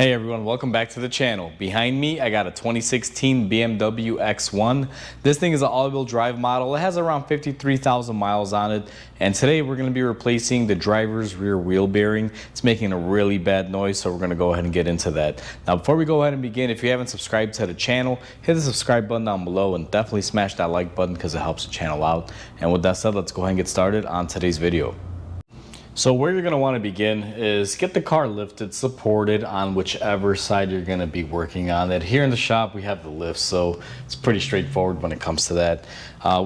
Hey everyone, welcome back to the channel. Behind me, I got a 2016 BMW X1. This thing is an all-wheel drive model. It has around 53,000 miles on it. And today we're going to be replacing the driver's rear wheel bearing. It's making a really bad noise, so we're going to go ahead and get into that. Now, before we go ahead and begin, if you haven't subscribed to the channel, hit the subscribe button down below and definitely smash that like button because it helps the channel out. And with that said, let's go ahead and get started on today's video. So where you're going to want to begin is get the car lifted, supported on whichever side you're going to be working on it. Here in the shop we have the lift, so it's pretty straightforward when it comes to that.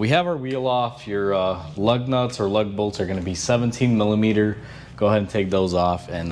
We have our wheel off. Your lug nuts or lug bolts are going to be 17 millimeter. Go ahead and take those off and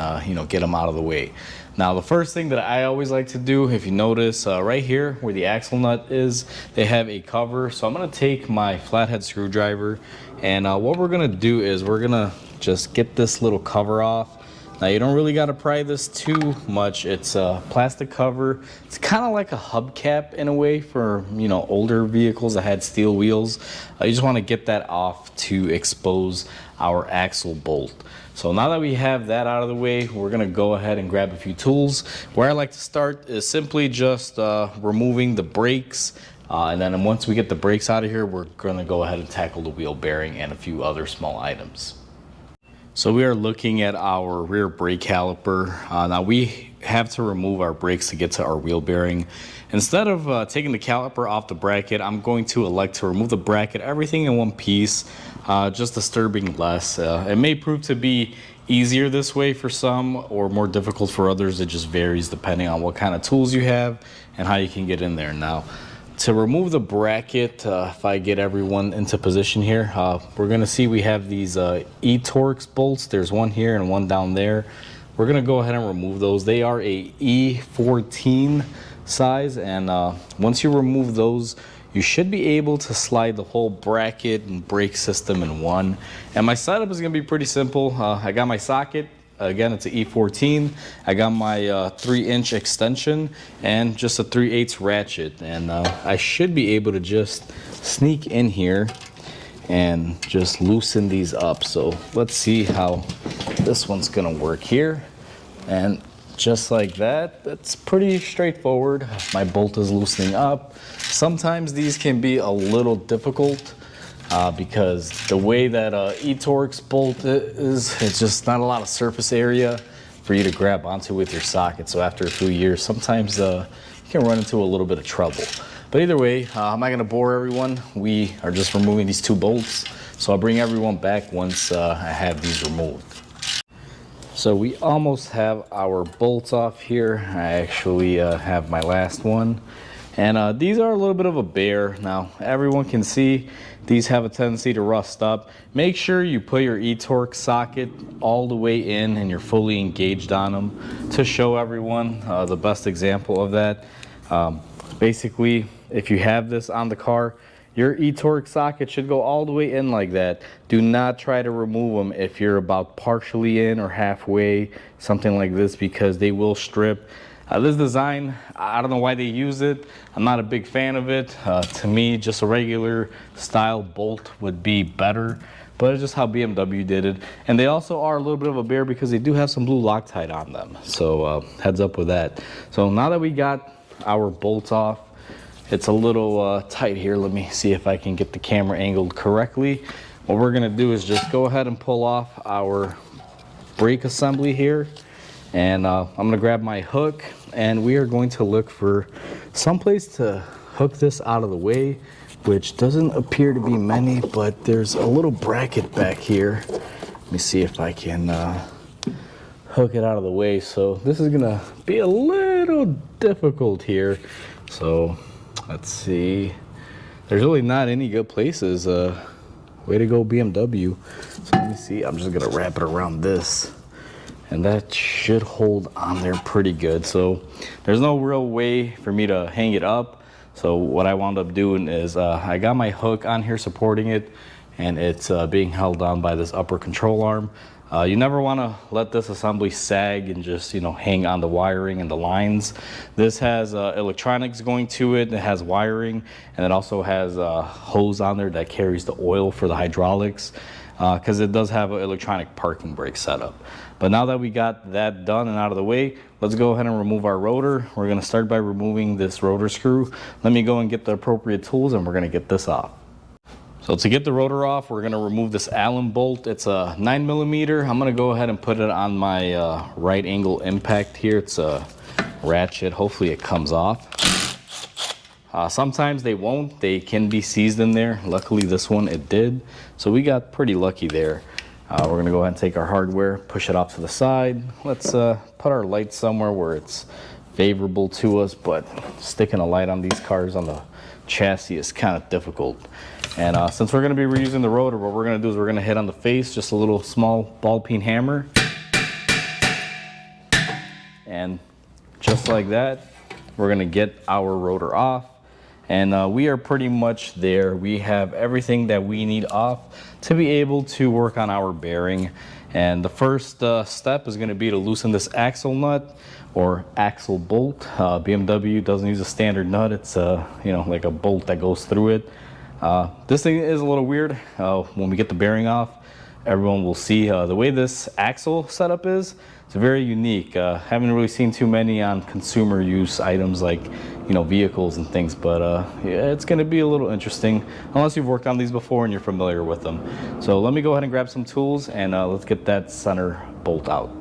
get them out of the way. Now the first thing that I always like to do, if you notice right here where the axle nut is, they have a cover. So I'm going to take my flathead screwdriver, and what we're going to do is we're going to just get this little cover off. Now you don't really got to pry this too much. It's a plastic cover. It's kind of like a hubcap in a way for older vehicles that had steel wheels. You just want to get that off to expose our axle bolt. So now that we have that out of the way, we're going to go ahead and grab a few tools. Where I like to start is simply just removing the brakes. And then once we get the brakes out of here, we're going to go ahead and tackle the wheel bearing and a few other small items. So we are looking at our rear brake caliper. Now we have to remove our brakes to get to our wheel bearing. Instead of taking the caliper off the bracket, I'm going to elect to remove the bracket, everything in one piece, just disturbing less. It may prove to be easier this way for some or more difficult for others. It just varies depending on what kind of tools you have and how you can get in there. Now, to remove the bracket, if I get everyone into position here, we're going to see we have these E-Torx bolts. There's one here and one down there. We're going to go ahead and remove those. They are a E14 size, and once you remove those, you should be able to slide the whole bracket and brake system in one. And my setup is going to be pretty simple. I got my socket. Again, it's an E14. I got my 3-inch extension and just a 3/8 ratchet, and I should be able to just sneak in here and just loosen these up. So let's see how this one's gonna work here. And just like that, that's pretty straightforward. My bolt is loosening up. Sometimes these can be a little difficult because the way that E-Torx bolt is, it's just not a lot of surface area for you to grab onto with your socket. So after a few years, sometimes you can run into a little bit of trouble. But either way, I'm not gonna bore everyone. We are just removing these two bolts. So I'll bring everyone back once I have these removed. So we almost have our bolts off here. I actually have my last one. And these are a little bit of a bear. Now, everyone can see these have a tendency to rust up. Make sure you put your E-Torx socket all the way in and you're fully engaged on them to show everyone the best example of that. Basically, if you have this on the car, your E-Torx socket should go all the way in like that. Do not try to remove them if you're about partially in or halfway, something like this, because they will strip. This design, I don't know why they use it. I'm not a big fan of it. To me, just a regular style bolt would be better, but it's just how BMW did it. And they also are a little bit of a bear because they do have some blue Loctite on them. So heads up with that. So now that we got our bolts off, it's a little tight here. Let me see if I can get the camera angled correctly. What we're gonna do is just go ahead and pull off our brake assembly here. And I'm gonna grab my hook, and we are going to look for some place to hook this out of the way, which doesn't appear to be many, but there's a little bracket back here. Let me see if I can hook it out of the way. So this is gonna be a little difficult here. So let's see. There's really not any good places. Way to go, BMW. So let me see, I'm just gonna wrap it around this. And that should hold on there pretty good. So there's no real way for me to hang it up. So what I wound up doing is I got my hook on here supporting it, and it's being held down by this upper control arm. You never want to let this assembly sag and just hang on the wiring and the lines. This has electronics going to it. It has wiring, and it also has a hose on there that carries the oil for the hydraulics. because it does have an electronic parking brake setup. But now that we got that done and out of the way, let's go ahead and remove our rotor. We're going to start by removing this rotor screw. Let me go and get the appropriate tools and we're going to get this off. So to get the rotor off, we're going to remove this Allen bolt. It's a 9mm. I'm going to go ahead and put it on my right angle impact here. It's a ratchet. Hopefully it comes off. Sometimes they won't. They can be seized in there. Luckily this one it did. So we got pretty lucky there. We're going to go ahead and take our hardware, push it off to the side. Let's put our light somewhere where it's favorable to us, but sticking a light on these cars on the chassis is kind of difficult. And since we're going to be reusing the rotor, what we're going to do is we're going to hit on the face, just a little small ball peen hammer. And just like that, we're going to get our rotor off. And we are pretty much there. We have everything that we need off to be able to work on our bearing. And the first step is going to be to loosen this axle nut or axle bolt. BMW doesn't use a standard nut. It's you know, like a bolt that goes through it. This thing is a little weird. When we get the bearing off, everyone will see the way this axle setup is. It's very unique. Haven't really seen too many on consumer use items like, you know, vehicles and things, but yeah, it's going to be a little interesting unless you've worked on these before and you're familiar with them. So let me go ahead and grab some tools and let's get that center bolt out.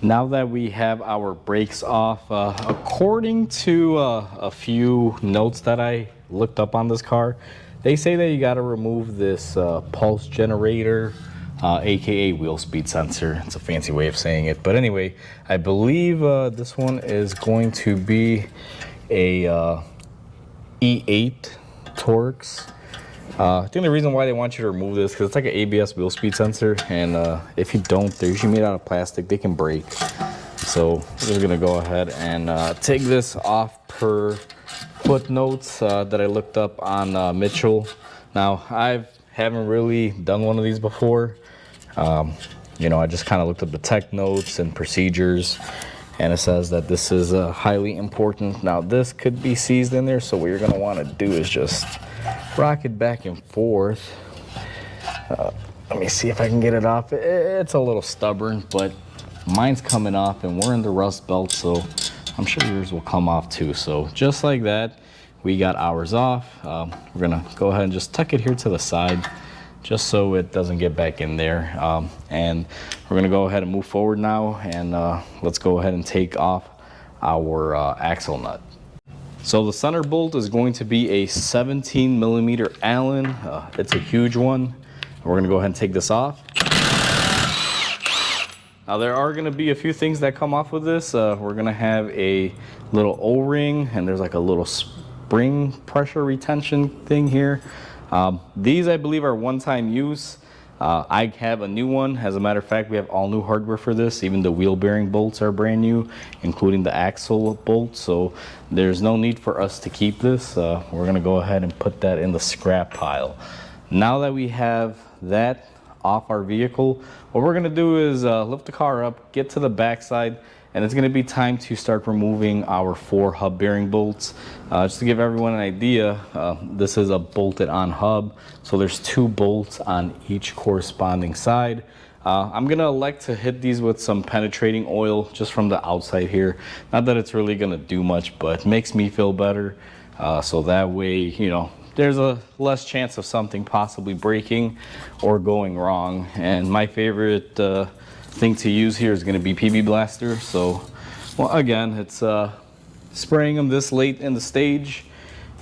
Now that we have our brakes off, according to a few notes that I looked up on this car, they say that you got to remove this pulse generator, aka wheel speed sensor. It's a fancy way of saying it, but anyway, I believe this one is going to be a E8 Torx. I think the reason why they want you to remove this because it's like an ABS wheel speed sensor, and if you don't, they're usually made out of plastic. They can break. So we're just gonna go ahead and take this off per footnotes that I looked up on Mitchell. Now I haven't really done one of these before. You know, I just kind of looked up the tech notes and procedures, and it says that this is highly important. Now this could be seized in there, so what you're gonna want to do is just rock it back and forth. Let me see if I can get it off. It's a little stubborn, but mine's coming off and we're in the rust belt, so I'm sure yours will come off too. So just like that, we got ours off. We're gonna go ahead and just tuck it here to the side just so it doesn't get back in there. And we're gonna go ahead and move forward now, and let's go ahead and take off our axle nut. So the center bolt is going to be a 17mm Allen. It's a huge one. We're gonna go ahead and take this off. Now there are gonna be a few things that come off with this. We're gonna have a little O-ring, and there's like a little spring pressure retention thing here. These I believe are one-time use. I have a new one. As a matter of fact, we have all new hardware for this. Even the wheel bearing bolts are brand new, including the axle bolt. So there's no need for us to keep this. We're gonna go ahead and put that in the scrap pile. Now that we have that off our vehicle, what we're gonna do is lift the car up, get to the backside, and it's gonna be time to start removing our 4 hub bearing bolts. Just to give everyone an idea, this is a bolted on hub, so there's 2 bolts on each corresponding side. I'm gonna elect to hit these with some penetrating oil just from the outside here. Not that it's really gonna do much, but it makes me feel better. So that way, you know, there's a less chance of something possibly breaking or going wrong. And my favorite thing to use here is going to be PB Blaster. So, well, again, it's spraying them this late in the stage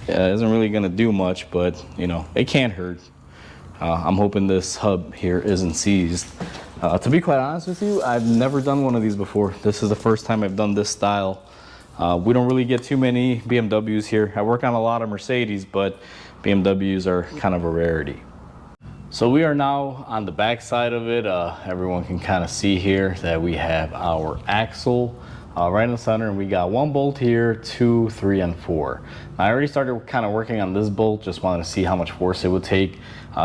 isn't really going to do much, but you know, it can't hurt. I'm hoping this hub here isn't seized. To be quite honest with you, I've never done one of these before. This is the first time I've done this style. We don't really get too many BMWs here. I work on a lot of Mercedes, but BMWs are kind of a rarity. So we are now on the back side of it. Everyone can kind of see here that we have our axle right in the center, and we got 1 bolt here, 2, 3, and 4. Now, I already started kind of working on this bolt, just wanted to see how much force it would take.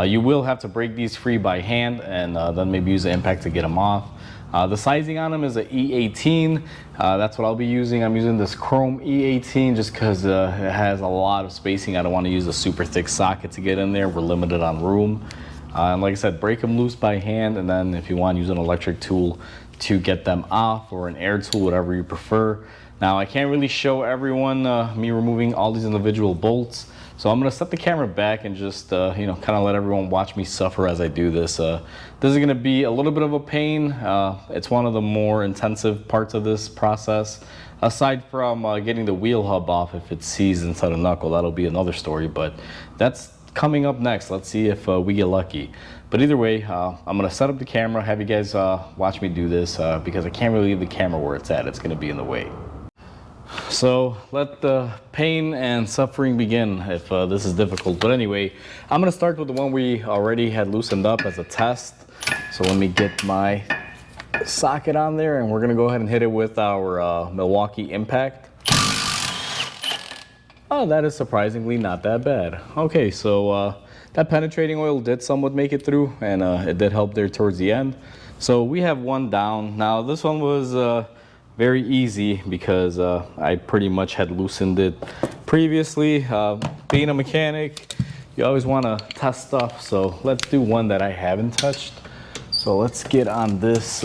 You will have to break these free by hand, and then maybe use the impact to get them off. The sizing on them is an E18. That's what I'll be using. I'm using this chrome E18 just because it has a lot of spacing. I don't want to use a super thick socket to get in there. We're limited on room. And like I said, break them loose by hand, and then if you want, use an electric tool to get them off, or an air tool, whatever you prefer. Now, I can't really show everyone me removing all these individual bolts, so I'm gonna set the camera back and just you know, kind of let everyone watch me suffer as I do this. This is gonna be a little bit of a pain. It's one of the more intensive parts of this process. Aside from getting the wheel hub off, if it seized inside a knuckle, that'll be another story, but that's coming up next. Let's see if we get lucky. But either way, I'm gonna set up the camera, have you guys watch me do this because I can't really leave the camera where it's at. It's gonna be in the way. So let the pain and suffering begin if this is difficult. But anyway, I'm gonna start with the one we already had loosened up as a test. So let me get my socket on there, and we're gonna go ahead and hit it with our Milwaukee Impact. Oh, that is surprisingly not that bad. Okay, so that penetrating oil did somewhat make it through, and it did help there towards the end. So we have one down. Now this one was very easy because I pretty much had loosened it previously. Being a mechanic, you always want to test stuff, so let's do one that I haven't touched. So let's get on this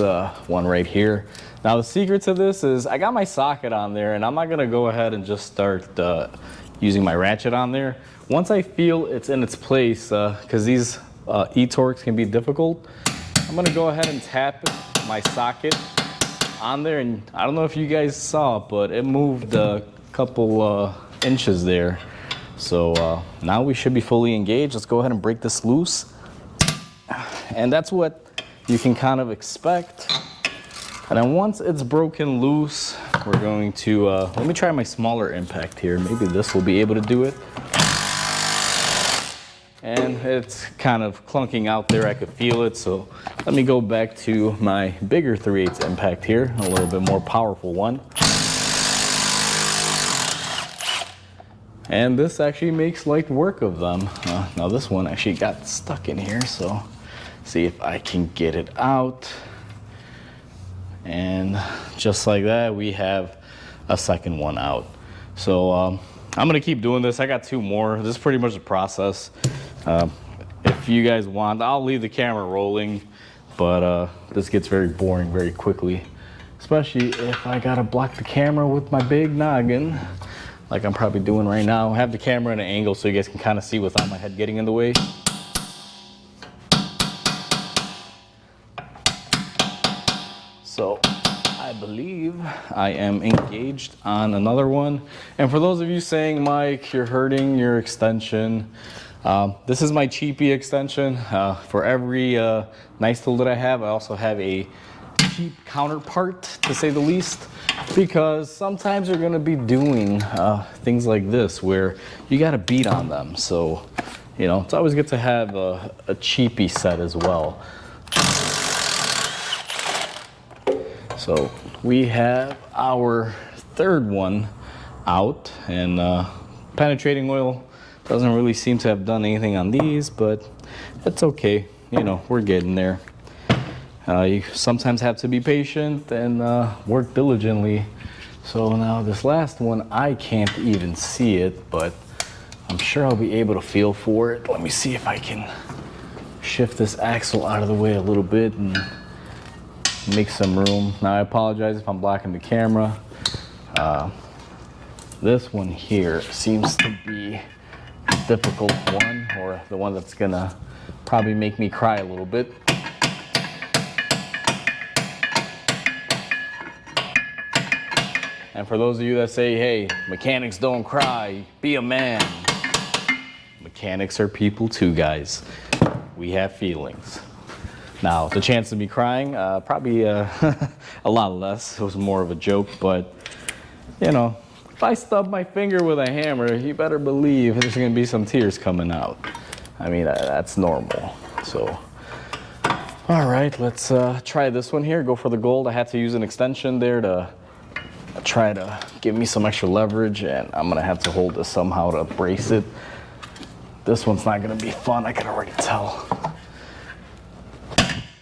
one right here. Now the secret to this is I got my socket on there, and I'm not gonna go ahead and just start using my ratchet on there. Once I feel it's in its place, because these e-torques can be difficult, I'm gonna go ahead and tap my socket on there, and I don't know if you guys saw, but it moved a couple inches there. So now we should be fully engaged. Let's go ahead and break this loose. And that's what you can kind of expect. And then once it's broken loose, we're going to, let me try my smaller impact here. Maybe this will be able to do it. And it's kind of clunking out there, I could feel it. So let me go back to my bigger 3/8 impact here, a little bit more powerful one. And this actually makes light work of them. Now this one actually got stuck in here, so see if I can get it out. And just like that, we have a second one out. So I'm gonna keep doing this. I got two more. This is pretty much the process. If you guys want, I'll leave the camera rolling, but this gets very boring very quickly, especially if I gotta block the camera with my big noggin, like I'm probably doing right now. I have the camera at an angle so you guys can kind of see without my head getting in the way. So I believe I am engaged on another one. And for those of you saying, Mike, you're hurting your extension, this is my cheapy extension. For every nice tool that I have, I also have a cheap counterpart, to say the least, because sometimes you're gonna be doing things like this where you gotta beat on them. So, you know, it's always good to have a cheapy set as well. So we have our third one out, and penetrating oil doesn't really seem to have done anything on these, but it's okay. You know, we're getting there. You sometimes have to be patient and work diligently. So now this last one, I can't even see it, but I'm sure I'll be able to feel for it. Let me see if I can shift this axle out of the way a little bit and make some room. Now I apologize if I'm blocking the camera. This one here seems to be the difficult one, or the one that's gonna probably make me cry a little bit. And for those of you that say, hey, mechanics don't cry, be a man. Mechanics are people too, guys. We have feelings. Now, the chance of me crying, probably a lot less. It was more of a joke, but, you know, if I stub my finger with a hammer, you better believe there's gonna be some tears coming out. I mean, that's normal, so. All right, let's try this one here, go for the gold. I had to use an extension there to try to give me some extra leverage, and I'm gonna have to hold this somehow to brace it. This one's not gonna be fun, I can already tell.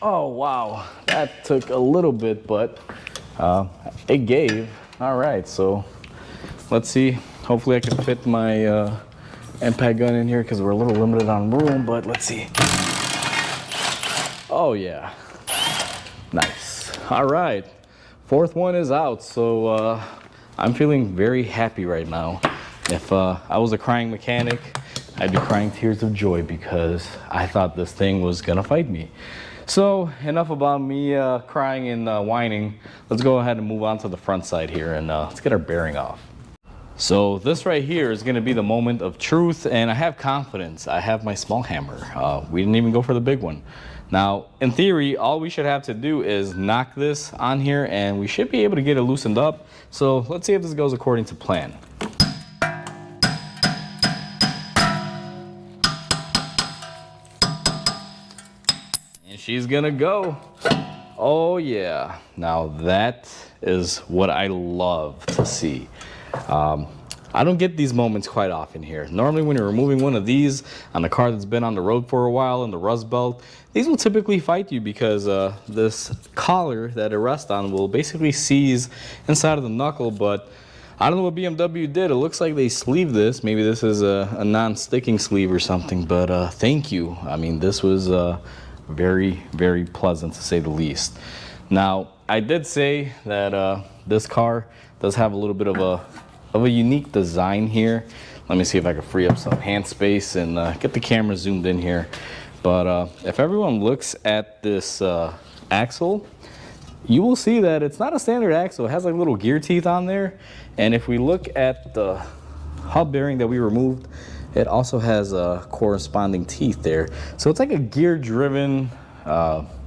Oh, wow, that took a little bit, but it gave. All right, so let's see. Hopefully I can fit my impact gun in here because we're a little limited on room, but let's see. Oh yeah, nice. All right, fourth one is out, so I'm feeling very happy right now. If I was a crying mechanic, I'd be crying tears of joy because I thought this thing was gonna fight me. So enough about me crying and whining. Let's go ahead and move on to the front side here, and let's get our bearing off. So this right here is going to be the moment of truth, and I have confidence. I have my small hammer. We didn't even go for the big one. Now, in theory, all we should have to do is knock this on here, and we should be able to get it loosened up. So let's see if this goes according to plan. And she's gonna go. Oh yeah. Now that is what I love to see. I don't get these moments quite often here. Normally when you're removing one of these on a car that's been on the road for a while in the rust belt, these will typically fight you because this collar that it rests on will basically seize inside of the knuckle. But I don't know what BMW did. It looks like they sleeved this. Maybe this is a non-sticking sleeve or something, but thank you. I mean, this was very, very pleasant to say the least. Now, I did say that this car does have a little bit of a unique design here. Let me see if I can free up some hand space and get the camera zoomed in here. But if everyone looks at this axle, you will see that it's not a standard axle. It has like little gear teeth on there. And if we look at the hub bearing that we removed, it also has corresponding teeth there. So it's like a gear driven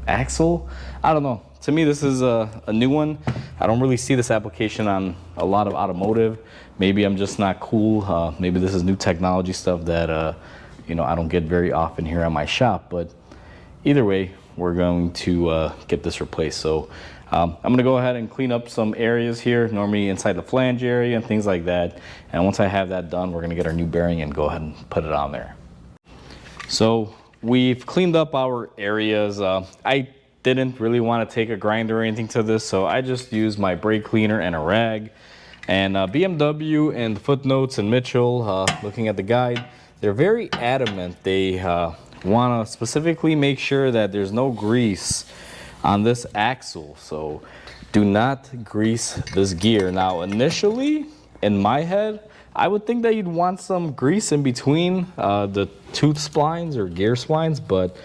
axle. I don't know. To me, this is a new one. I don't really see this application on a lot of automotive. Maybe I'm just not cool. Maybe this is new technology stuff that you know, I don't get very often here at my shop. But either way, we're going to get this replaced. So I'm gonna go ahead and clean up some areas here, normally inside the flange area and things like that. And once I have that done, we're gonna get our new bearing and go ahead and put it on there. So we've cleaned up our areas. I didn't really want to take a grinder or anything to this, so I just used my brake cleaner and a rag. And BMW and the footnotes and Mitchell, looking at the guide, they're very adamant. They want to specifically make sure that there's no grease on this axle. So do not grease this gear. Now, initially, in my head, I would think that you'd want some grease in between the tooth splines or gear splines, but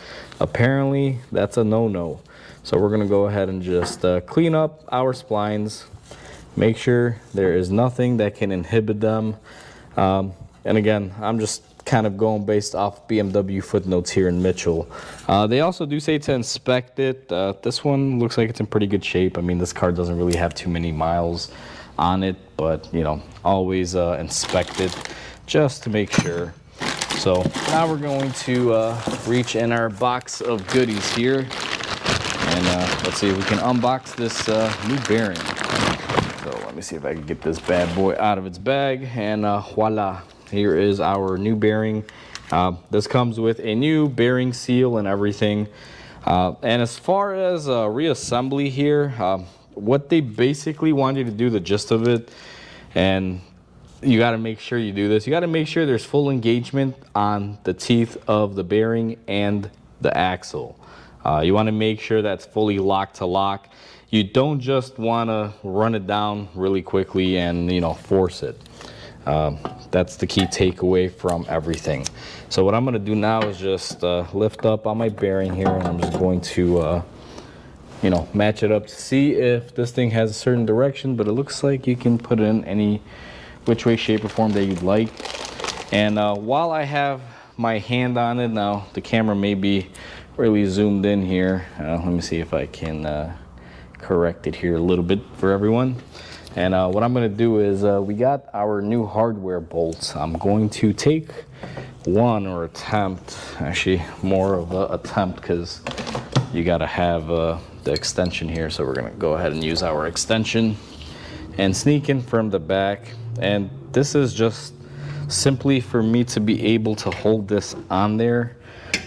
apparently that's a no-no. So we're gonna go ahead and just clean up our splines, make sure there is nothing that can inhibit them. And again, I'm just kind of going based off BMW footnotes here in Mitchell. They also do say to inspect it. This one looks like it's in pretty good shape. I mean, this car doesn't really have too many miles on it, but you know, always inspect it just to make sure. So now we're going to reach in our box of goodies here, and let's see if we can unbox this new bearing. So let me see if I can get this bad boy out of its bag, and voila, here is our new bearing. This comes with a new bearing seal and everything. And as far as reassembly here, what they basically want you to do, the gist of it, and you got to make sure you do this. You got to make sure there's full engagement on the teeth of the bearing and the axle. You want to make sure that's fully locked to lock. You don't just want to run it down really quickly and, you know, force it. That's the key takeaway from everything. So what I'm going to do now is just lift up on my bearing here, and I'm just going to you know, match it up to see if this thing has a certain direction, but it looks like you can put it in any which way, shape, or form that you'd like. And while I have my hand on it now, the camera may be really zoomed in here. Let me see if I can correct it here a little bit for everyone. And what I'm going to do is we got our new hardware bolts. I'm going to take one, or attempt, actually more of an attempt, because you got to have the extension here. So we're going to go ahead and use our extension and sneak in from the back. And this is just simply for me to be able to hold this on there.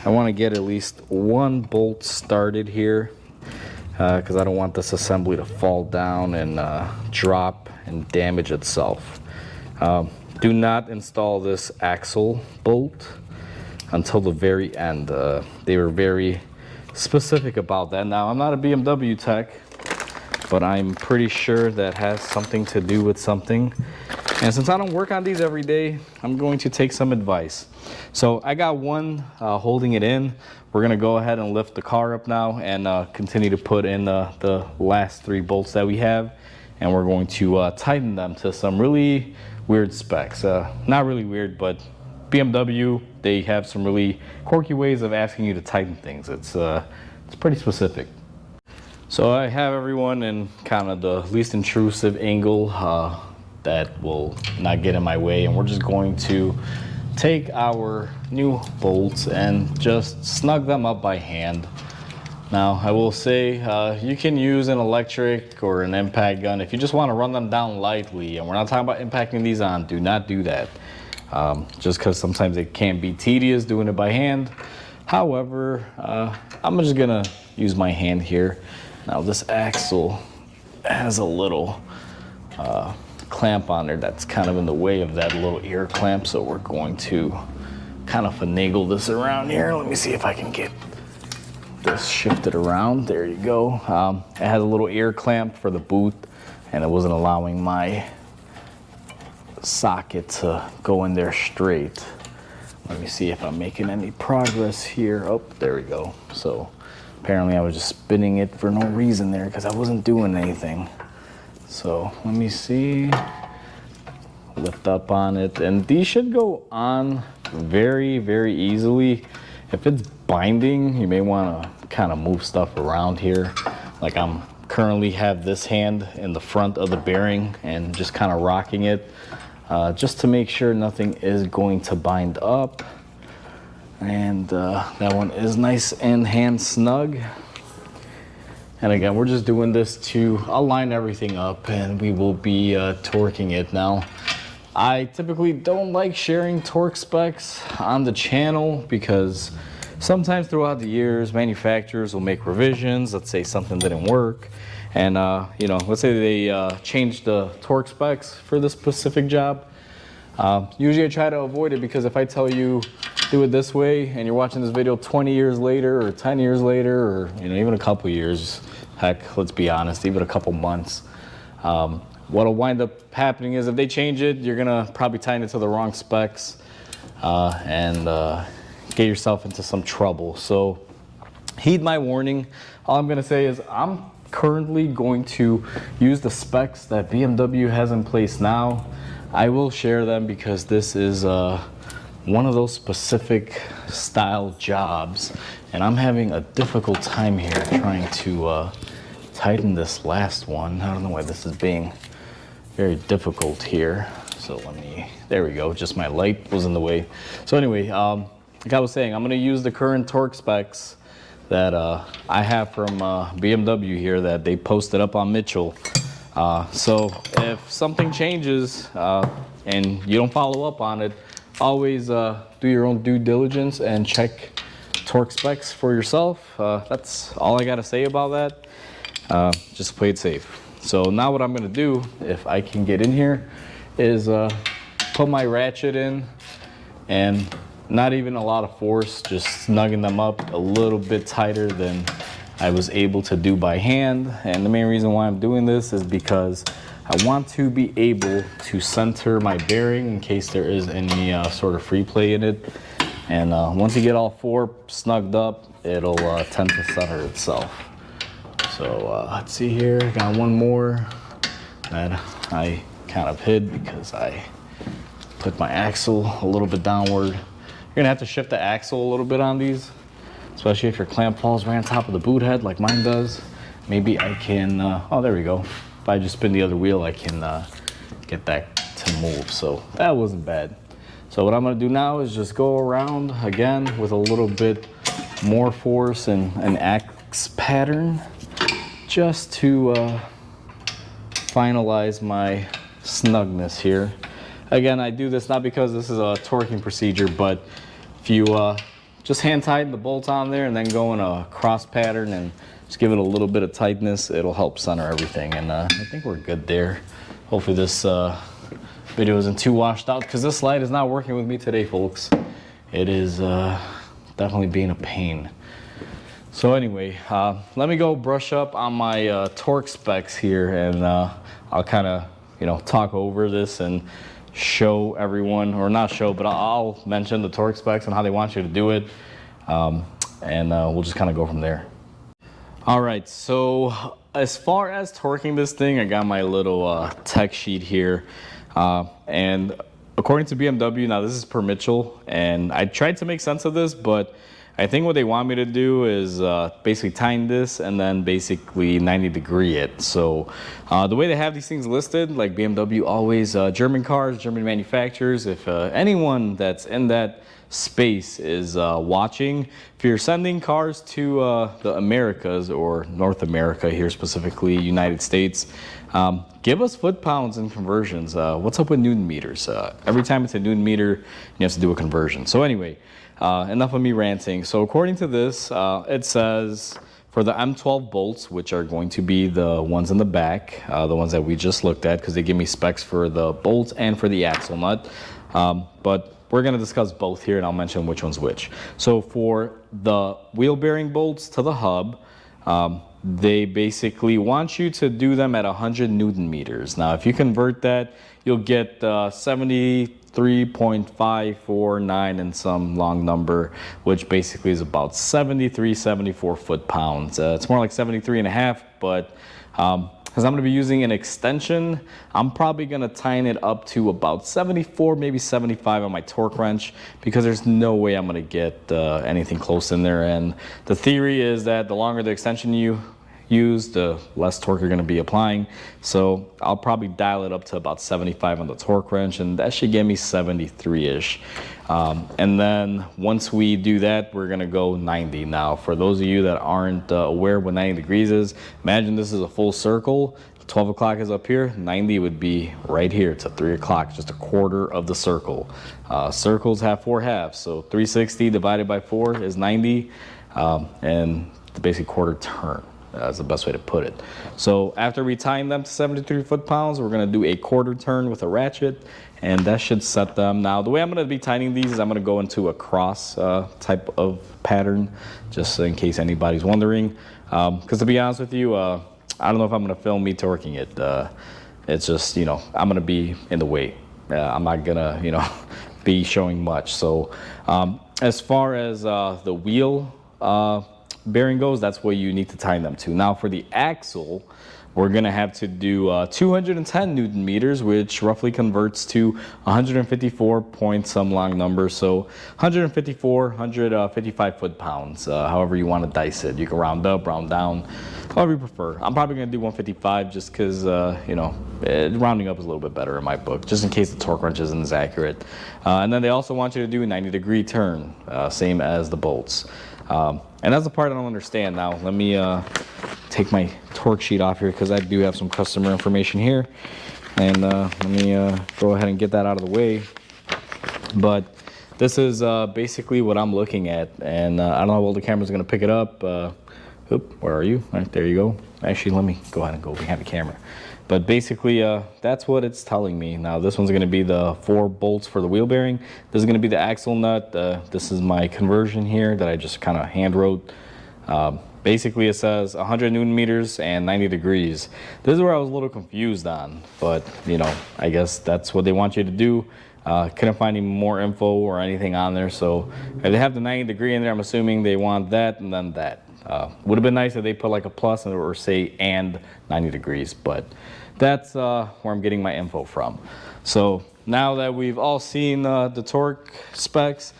I want to get at least one bolt started here, because I don't want this assembly to fall down and drop and damage itself. Do not install this axle bolt until the very end. They were very specific about that. Now, I'm not a BMW tech, but I'm pretty sure that has something to do with something. And since I don't work on these every day, I'm going to take some advice. So I got one holding it in. We're gonna go ahead and lift the car up now and continue to put in the last 3 bolts that we have. And we're going to tighten them to some really weird specs. Not really weird, but BMW, they have some really quirky ways of asking you to tighten things. It's pretty specific. So I have everyone in kind of the least intrusive angle that will not get in my way, and we're just going to take our new bolts and just snug them up by hand. Now I will say you can use an electric or an impact gun if you just want to run them down lightly, and we're not talking about impacting these on. Do not do that, just because sometimes it can be tedious doing it by hand. However, I'm just gonna use my hand here. Now this axle has a little clamp on there that's kind of in the way of that little ear clamp, so we're going to kind of finagle this around here. Let me see if I can get this shifted around. There you go. It has a little ear clamp for the boot, and it wasn't allowing my socket to go in there straight. Let me see if I'm making any progress here. Oh, there we go. So apparently I was just spinning it for no reason there because I wasn't doing anything. So let me see, lift up on it, and these should go on very, very easily. If it's binding, you may want to kind of move stuff around here. Like I'm currently have this hand in the front of the bearing and just kind of rocking it just to make sure nothing is going to bind up. And that one is nice and hand snug. And again, we're just doing this to align everything up, and we will be torquing it. Now, I typically don't like sharing torque specs on the channel because sometimes throughout the years, manufacturers will make revisions. Let's say something didn't work, and you know, let's say they changed the torque specs for this specific job. Usually I try to avoid it because if I tell you do it this way and you're watching this video 20 years later or 10 years later, or you know, even a couple years, heck, let's be honest, even a couple months, what'll wind up happening is if they change it, you're gonna probably tighten it to the wrong specs and get yourself into some trouble. So heed my warning. All I'm gonna say is I'm currently going to use the specs that BMW has in place now. I will share them because this is one of those specific style jobs, and I'm having a difficult time here trying to tighten this last one. I don't know why this is being very difficult here. So let me, there we go, just my light was in the way. So anyway, like I was saying, I'm gonna use the current torque specs that I have from BMW here that they posted up on Mitchell. So if something changes and you don't follow up on it, always do your own due diligence and check torque specs for yourself. That's all I gotta say about that. Just play it safe. So now what I'm gonna do, if I can get in here, is put my ratchet in, and not even a lot of force, just snugging them up a little bit tighter than I was able to do by hand. And the main reason why I'm doing this is because I want to be able to center my bearing in case there is any sort of free play in it. And once you get all 4 snugged up, it'll tend to center itself. So let's see here, I got one more that I kind of hid because I put my axle a little bit downward. You're gonna have to shift the axle a little bit on these, especially if your clamp falls right on top of the boot head like mine does. Maybe I can, oh, there we go. If I just spin the other wheel, I can get that to move. So that wasn't bad. So what I'm gonna do now is just go around again with a little bit more force and an axe pattern just to finalize my snugness here. Again, I do this not because this is a torquing procedure, but if you just hand tighten the bolts on there and then go in a cross pattern and just give it a little bit of tightness, it'll help center everything. And I think we're good there. Hopefully this video isn't too washed out because this light is not working with me today, folks. It is definitely being a pain. So anyway, let me go brush up on my torque specs here, and I'll kind of, talk over this and show everyone, or not show, but I'll mention the torque specs and how they want you to do it, and we'll just kind of go from there. All right, so as far as torquing this thing, I got my little tech sheet here, and according to BMW, now this is per Mitchell, and I tried to make sense of this, but I think what they want me to do is basically time this and then basically 90-degree it. So the way they have these things listed, like BMW always, German cars, German manufacturers, if anyone that's in that space is watching, if you're sending cars to the Americas or North America here, specifically United States, give us foot-pounds and conversions. What's up with Newton meters? Every time it's a Newton meter, you have to do a conversion. So anyway, enough of me ranting. So according to this, it says for the M12 bolts, which are going to be the ones in the back, the ones that we just looked at, because they give me specs for the bolts and for the axle nut. But we're going to discuss both here, and I'll mention which one's which. So for the wheel bearing bolts to the hub, they basically want you to do them at 100 Newton meters. Now, if you convert that, you'll get 73.549 and some long number, which basically is about 74 foot-pounds. It's more like 73 and a half, but because I'm going to be using an extension, I'm probably going to tighten it up to about 74, maybe 75 on my torque wrench, because there's no way I'm going to get anything close in there. And the theory is that the longer the extension you use, the less torque you're going to be applying. So I'll probably dial it up to about 75 on the torque wrench, and that should get me 73-ish. And then once we do that, we're going to go 90. Now, for those of you that aren't aware what 90 degrees is, imagine this is a full circle. 12 o'clock is up here, 90 would be right here to 3 o'clock, just a quarter of the circle. Circles have 4 halves, so 360 divided by 4 is 90, and the basic quarter turn. That's the best way to put it. So after we time them to 73 foot-pounds, we're going to do a quarter turn with a ratchet, and that should set them. Now, the way I'm going to be tightening these is I'm going to go into a cross type of pattern, just in case anybody's wondering. Because to be honest with you, I don't know if I'm going to film me torquing it. It's just, I'm going to be in the way. I'm not going to, be showing much. So as far as the wheel bearing goes, that's where you need to tighten them to. Now for the axle, we're going to have to do 210 Newton meters, which roughly converts to 154 point some long number. So 155 foot-pounds, however you want to dice it. You can round up, round down, however you prefer. I'm probably going to do 155 just because, rounding up is a little bit better in my book, just in case the torque wrench isn't as accurate. And then they also want you to do a 90-degree turn, same as the bolts. And that's the part I don't understand. Now, let me take my torque sheet off here, because I do have some customer information here. And let me go ahead and get that out of the way. But this is basically what I'm looking at. And I don't know how well the camera's going to pick it up. Where are you? Right, there you go. Actually, let me go ahead and go behind the camera. But basically, that's what it's telling me. Now, this one's going to be the 4 bolts for the wheel bearing. This is going to be the axle nut. This is my conversion here that I just kind of hand wrote. Basically, it says 100 Newton meters and 90 degrees. This is where I was a little confused on. But, I guess that's what they want you to do. Couldn't find any more info or anything on there. So if they have the 90 degree in there, I'm assuming they want that and then that. Would have been nice if they put like a plus or say and 90 degrees, but that's where I'm getting my info from. So now that we've all seen the torque specs,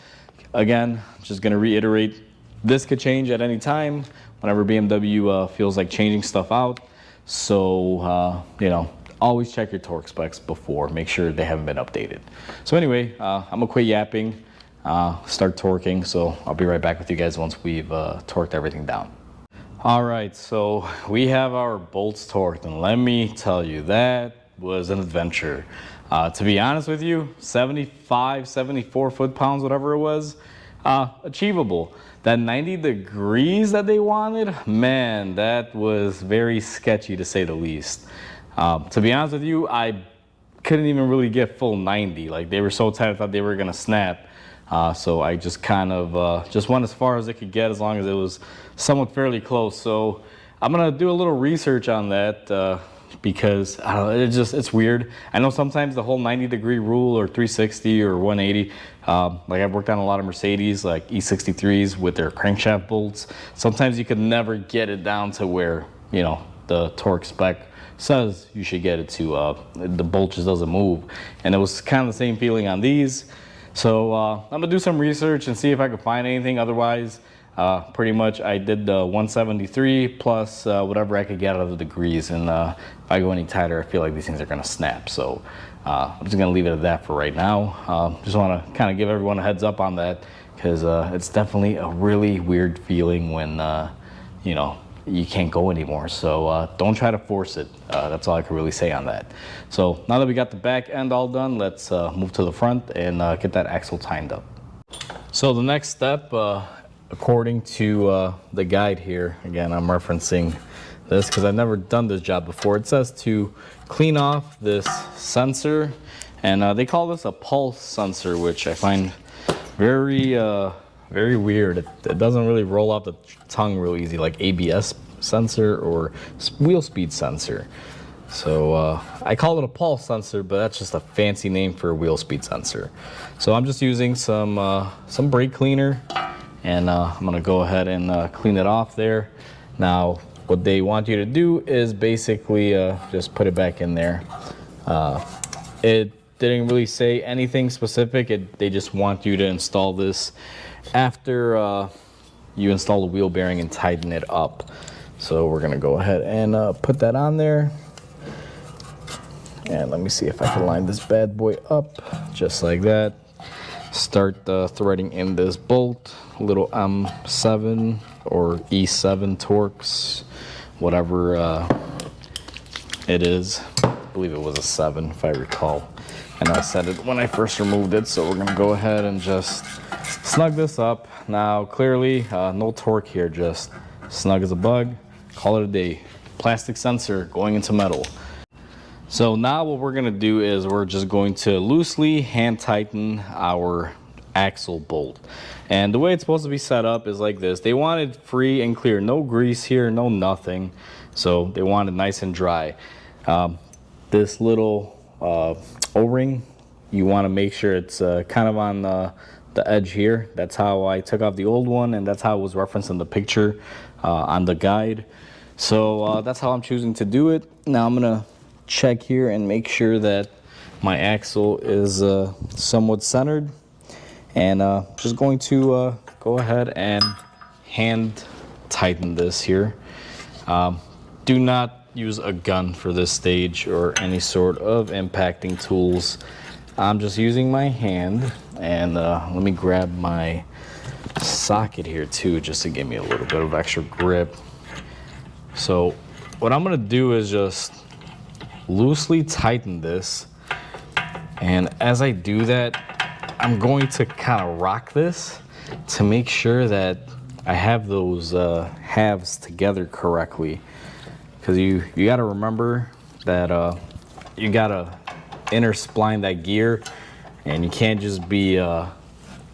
again, just going to reiterate, this could change at any time whenever BMW feels like changing stuff out. So, always check your torque specs before. Make sure they haven't been updated. So anyway, I'm going to quit yapping. Start torquing, so I'll be right back with you guys once we've torqued everything down. All right, so we have our bolts torqued, and let me tell you, that was an adventure. To be honest with you, 75, 74 foot-pounds, whatever it was, achievable. That 90 degrees that they wanted, man, that was very sketchy to say the least. To be honest with you, I couldn't even really get full 90. Like, they were so tight, I thought they were gonna snap. So I just kind of just went as far as it could get, as long as it was somewhat fairly close. So I'm gonna do a little research on that because I don't know, it's weird. I know sometimes the whole 90-degree rule or 360 or 180, like I've worked on a lot of Mercedes like E63s with their crankshaft bolts. Sometimes you could never get it down to where, you know, the torque spec says you should get it to. The bolt just doesn't move, and it was kind of the same feeling on these. So I'm gonna do some research and see if I can find anything. Otherwise, pretty much I did the 173 plus whatever I could get out of the degrees, and if I go any tighter, I feel like these things are gonna snap. So I'm just gonna leave it at that for right now. Just wanna kind of give everyone a heads up on that, because it's definitely a really weird feeling when you know, you can't go anymore. So don't try to force it. That's all I can really say on that. So now that we got the back end all done, let's move to the front and get that axle tightened up. So the next step, according to the guide here, again, I'm referencing this because I've never done this job before. It says to clean off this sensor, and they call this a pulse sensor, which I find very weird. It doesn't really roll off the tongue real easy, like ABS sensor or wheel speed sensor. So I call it a pulse sensor, but that's just a fancy name for a wheel speed sensor. So I'm just using some brake cleaner, and I'm gonna go ahead and clean it off there. Now, what they want you to do is basically just put it back in there. It didn't really say anything specific. They just want you to install this after you install the wheel bearing and tighten it up. So we're gonna go ahead and put that on there. And let me see if I can line this bad boy up just like that. Start threading in this bolt, little M7 or E7 Torx, whatever it is. I believe it was a 7 if I recall. And I said it when I first removed it, so we're gonna go ahead and just snug this up. Now clearly no torque here, just snug as a bug, call it a day. Plastic sensor going into metal. So now what we're gonna do is we're just going to loosely hand tighten our axle bolt. And the way it's supposed to be set up is like this. They want it free and clear, no grease here, no nothing. So they want it nice and dry. This little O-ring, you want to make sure it's kind of on the edge here. That's how I took off the old one, and that's how it was referenced in the picture on the guide. So that's how I'm choosing to do it. Now I'm gonna check here and make sure that my axle is somewhat centered, and just going to go ahead and hand tighten this here. Do not use a gun for this stage or any sort of impacting tools. I'm just using my hand, and let me grab my socket here too, just to give me a little bit of extra grip. So what I'm gonna do is just loosely tighten this, and as I do that, I'm going to kind of rock this to make sure that I have those halves together correctly. Because you got to remember that you got to inner spline that gear, and you can't just be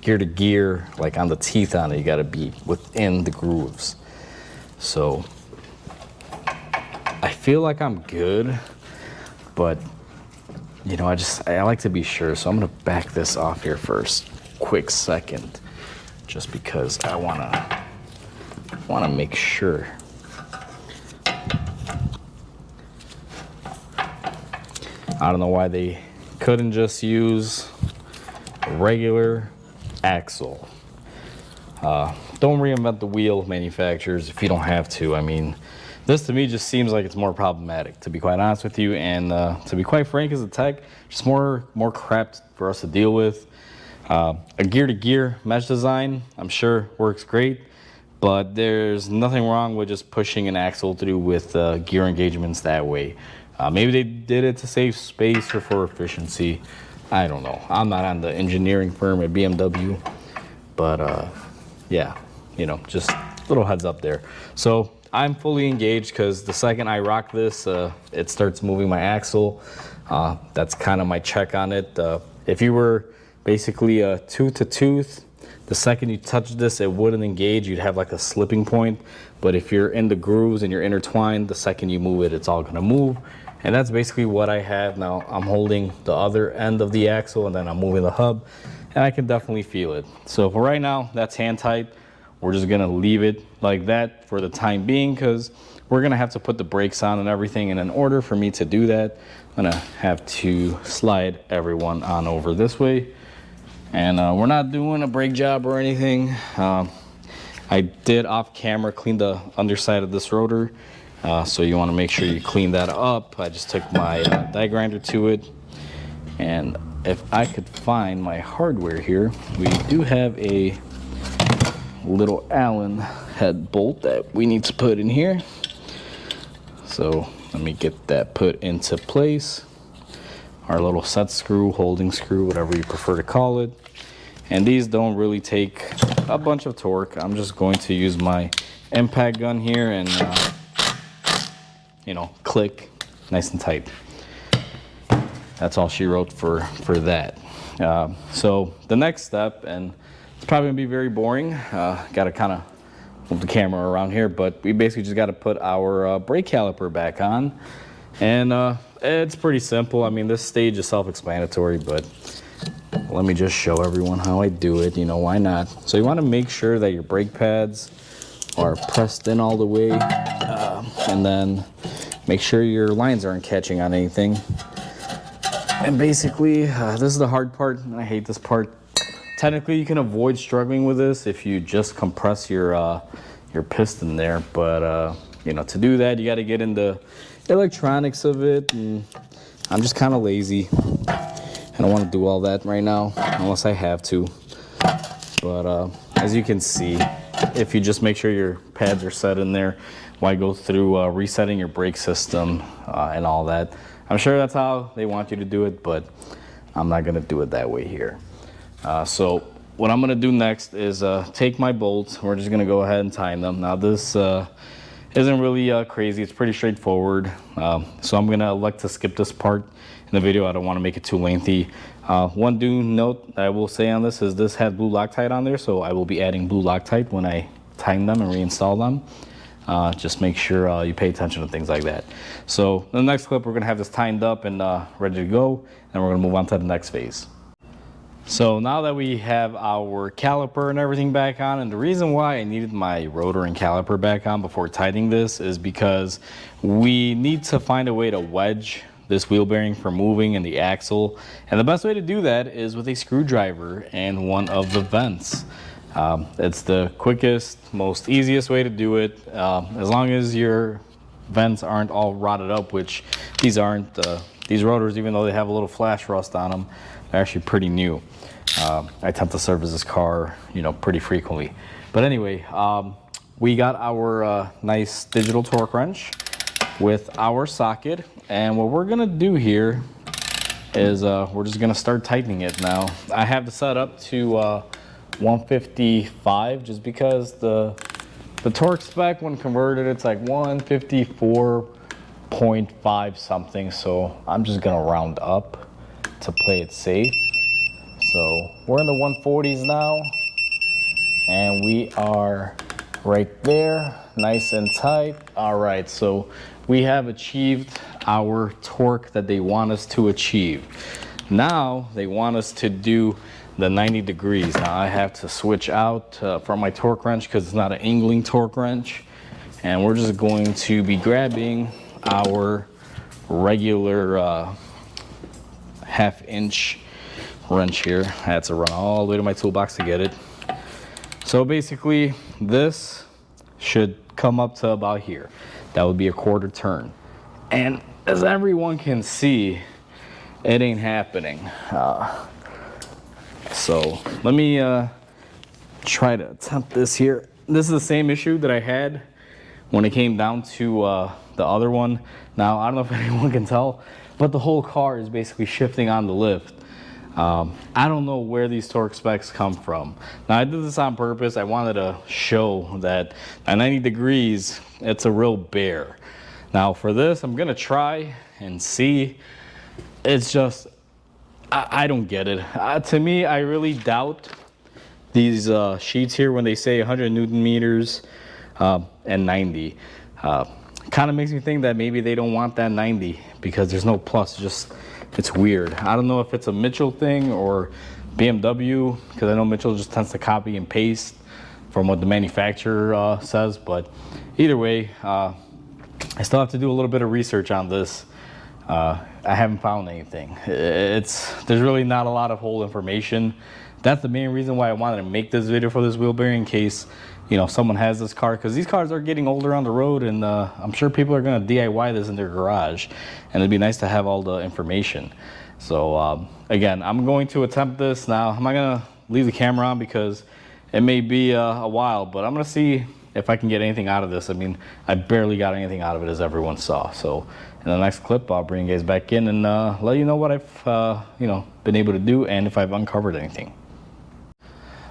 gear to gear like on the teeth on it. You got to be within the grooves. So I feel like I'm good, but you know, I like to be sure. So I'm gonna back this off here first, quick second, just because I wanna make sure. I don't know why they couldn't just use a regular axle. Don't reinvent the wheel, manufacturers, if you don't have to. I mean, this to me just seems like it's more problematic, to be quite honest with you. And to be quite frank, as a tech, just more crap for us to deal with. A gear-to-gear mesh design, I'm sure works great, but there's nothing wrong with just pushing an axle through with gear engagements that way. Maybe they did it to save space or for efficiency. I don't know. I'm not on the engineering firm at BMW, but yeah, you know, just a little heads up there. So I'm fully engaged because the second I rock this, it starts moving my axle. That's kind of my check on it. If you were basically a tooth to tooth. The second you touch this, it wouldn't engage. You'd have like a slipping point. But if you're in the grooves and you're intertwined, the second you move it, it's all gonna move. And that's basically what I have. Now I'm holding the other end of the axle and then I'm moving the hub, and I can definitely feel it. So for right now, that's hand tight. We're just gonna leave it like that for the time being, because we're gonna have to put the brakes on and everything. And in order for me to do that, I'm gonna have to slide everyone on over this way. And we're not doing a brake job or anything. I did off camera clean the underside of this rotor. So you wanna make sure you clean that up. I just took my die grinder to it. And if I could find my hardware here, we do have a little Allen head bolt that we need to put in here. So let me get that put into place. Our little set screw, holding screw, whatever you prefer to call it. And these don't really take a bunch of torque. I'm just going to use my impact gun here and you know, click nice and tight. That's all she wrote for that. So the next step, and it's probably gonna be very boring. Gotta kind of move the camera around here, but we basically just gotta put our brake caliper back on. And it's pretty simple. I mean, this stage is self-explanatory, but let me just show everyone how I do it. You know, why not? So you wanna make sure that your brake pads are pressed in all the way, and then make sure your lines aren't catching on anything. And basically, this is the hard part, and I hate this part. Technically, you can avoid struggling with this if you just compress your piston there. But you know, to do that, you got to get into electronics of it. And I'm just kind of lazy. I don't want to do all that right now, unless I have to. But as you can see, if you just make sure your pads are set in there, why go through resetting your brake system and all that? I'm sure that's how they want you to do it, but I'm not gonna do it that way here. So what I'm gonna do next is take my bolts. We're just gonna go ahead and tighten them. Now this isn't really crazy, it's pretty straightforward. So I'm gonna elect to skip this part in the video. I don't wanna make it too lengthy. One note that I will say on this is this has blue Loctite on there, so I will be adding blue Loctite when I tighten them and reinstall them. Just make sure you pay attention to things like that. So in the next clip, we're gonna have this tightened up and ready to go, and we're gonna move on to the next phase. So now that we have our caliper and everything back on, and the reason why I needed my rotor and caliper back on before tightening this is because we need to find a way to wedge this wheel bearing from moving in the axle. And the best way to do that is with a screwdriver and one of the vents. It's the quickest, most easiest way to do it, as long as your vents aren't all rotted up, which these aren't. These rotors, even though they have a little flash rust on them, they're actually pretty new. I tend to service this car, you know, pretty frequently. But anyway, we got our nice digital torque wrench with our socket, and what we're gonna do here is we're just gonna start tightening it now. I have the set up to 155 just because the torque spec when converted, it's like 154.5 something, so I'm just gonna round up to play it safe. So we're in the 140s now, and we are right there, nice and tight. All right, so we have achieved our torque that they want us to achieve. Now they want us to do the 90 degrees. Now I have to switch out from my torque wrench because it's not an angling torque wrench. And we're just going to be grabbing our regular half-inch wrench here. I had to run all the way to my toolbox to get it. So basically this should come up to about here. That would be a quarter turn. And as everyone can see, it ain't happening. So let me try to attempt this here. This is the same issue that I had when it came down to the other one. Now, I don't know if anyone can tell, but the whole car is basically shifting on the lift. I don't know where these torque specs come from. Now, I did this on purpose. I wanted to show that at 90 degrees, it's a real bear. Now, for this, I'm gonna try and see. It's just, I don't get it. To me, I really doubt these sheets here when they say 100 Newton meters and 90. Kind of makes me think that maybe they don't want that 90 because there's no plus. It's weird. I don't know if it's a Mitchell thing or BMW, because I know Mitchell just tends to copy and paste from what the manufacturer says. But either way, I still have to do a little bit of research on this. I haven't found anything. There's really not a lot of whole information. That's the main reason why I wanted to make this video for this wheel bearing, in case, you know, someone has this car, because these cars are getting older on the road, and I'm sure people are going to DIY this in their garage, and it'd be nice to have all the information. So again, I'm going to attempt this now. I'm not going to leave the camera on because it may be a while, but I'm going to see if I can get anything out of this. I mean, I barely got anything out of it, as everyone saw. So in the next clip, I'll bring you guys back in and let you know what I've you know, been able to do, and if I've uncovered anything.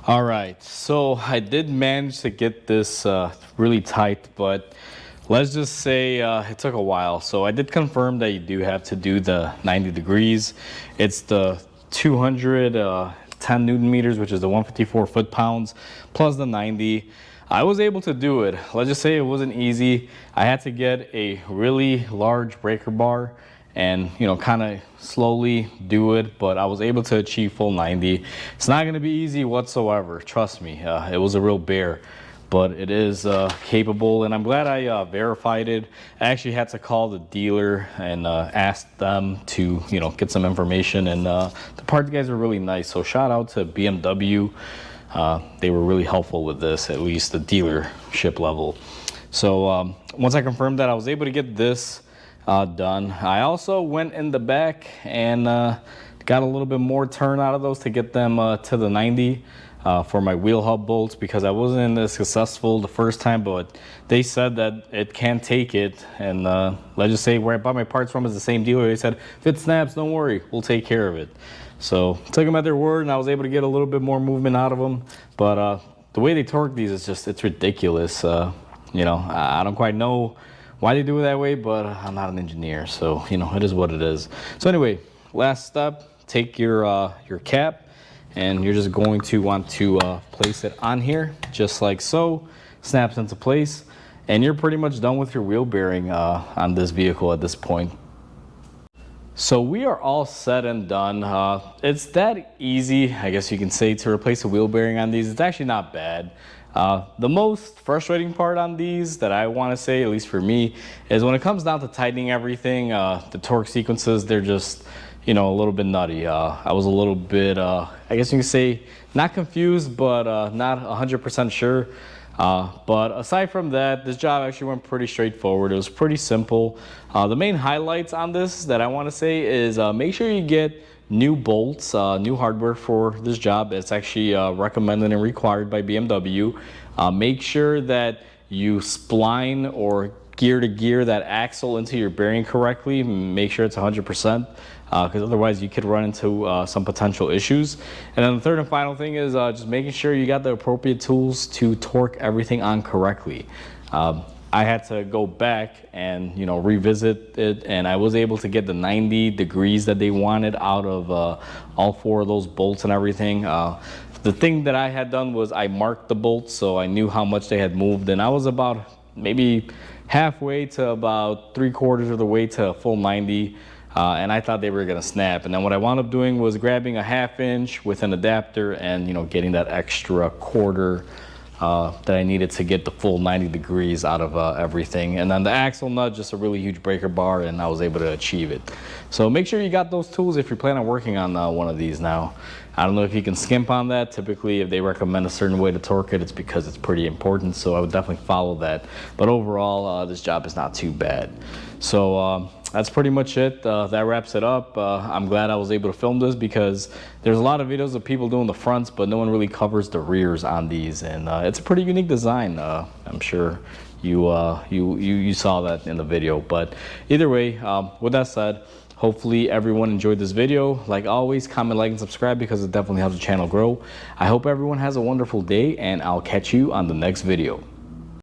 All right, so I did manage to get this really tight, but let's just say it took a while. So I did confirm that you do have to do the 90 degrees. It's the 210 Newton meters, which is the 154 foot-pounds, plus the 90. I was able to do it. Let's just say it wasn't easy. I had to get a really large breaker bar and, you know, kind of slowly do it, but I was able to achieve full 90. It's not going to be easy whatsoever, trust me. It was a real bear, but it is capable, and I'm glad I verified it. I actually had to call the dealer and ask them to, you know, get some information, and the parts guys were really nice. So shout out to BMW. They were really helpful with this, at least the dealership level. So once I confirmed that, I was able to get this done. I also went in the back and got a little bit more turn out of those to get them to the 90 for my wheel hub bolts, because I wasn't as successful the first time, but they said that it can take it. And let's just say where I bought my parts from is the same dealer. They said, if it snaps, don't worry, we'll take care of it. So took them at their word, and I was able to get a little bit more movement out of them. But the way they torque these is just, it's ridiculous. You know, I don't quite know why they do it that way, but I'm not an engineer, so, you know, it is what it is. So anyway, last step, take your cap, and you're just going to want to place it on here, just like so. Snaps into place, and you're pretty much done with your wheel bearing on this vehicle at this point. So we are all set and done. It's that easy, I guess you can say, to replace a wheel bearing on these. It's actually not bad. The most frustrating part on these, that I want to say, at least for me, is when it comes down to tightening everything. The torque sequences, they're just, you know, a little bit nutty. I was a little bit, I guess you can say, not confused, but not 100% sure. But aside from that, this job actually went pretty straightforward. It was pretty simple. The main highlights on this that I want to say is make sure you get new bolts, new hardware for this job. It's actually recommended and required by BMW. Make sure that you spline or gear to gear that axle into your bearing correctly. Make sure it's 100%, because otherwise you could run into some potential issues. And then the third and final thing is just making sure you got the appropriate tools to torque everything on correctly. I had to go back and, you know, revisit it, and I was able to get the 90 degrees that they wanted out of all four of those bolts and everything. The thing that I had done was I marked the bolts, so I knew how much they had moved, and I was about maybe halfway to about 3/4 of the way to full 90. And I thought they were gonna snap. And then what I wound up doing was grabbing a 1/2 inch with an adapter and, you know, getting that extra quarter that I needed to get the full 90 degrees out of everything. And then the axle nut, just a really huge breaker bar, and I was able to achieve it. So make sure you got those tools if you plan on working on one of these now. I don't know if you can skimp on that. Typically, if they recommend a certain way to torque it, it's because it's pretty important. So I would definitely follow that. But overall, this job is not too bad. So that's pretty much it. That wraps it up. I'm glad I was able to film this, because there's a lot of videos of people doing the fronts, but no one really covers the rears on these. And it's a pretty unique design. I'm sure you saw that in the video. But either way, with that said, hopefully everyone enjoyed this video. Like always, comment, like, and subscribe, because it definitely helps the channel grow. I hope everyone has a wonderful day, and I'll catch you on the next video.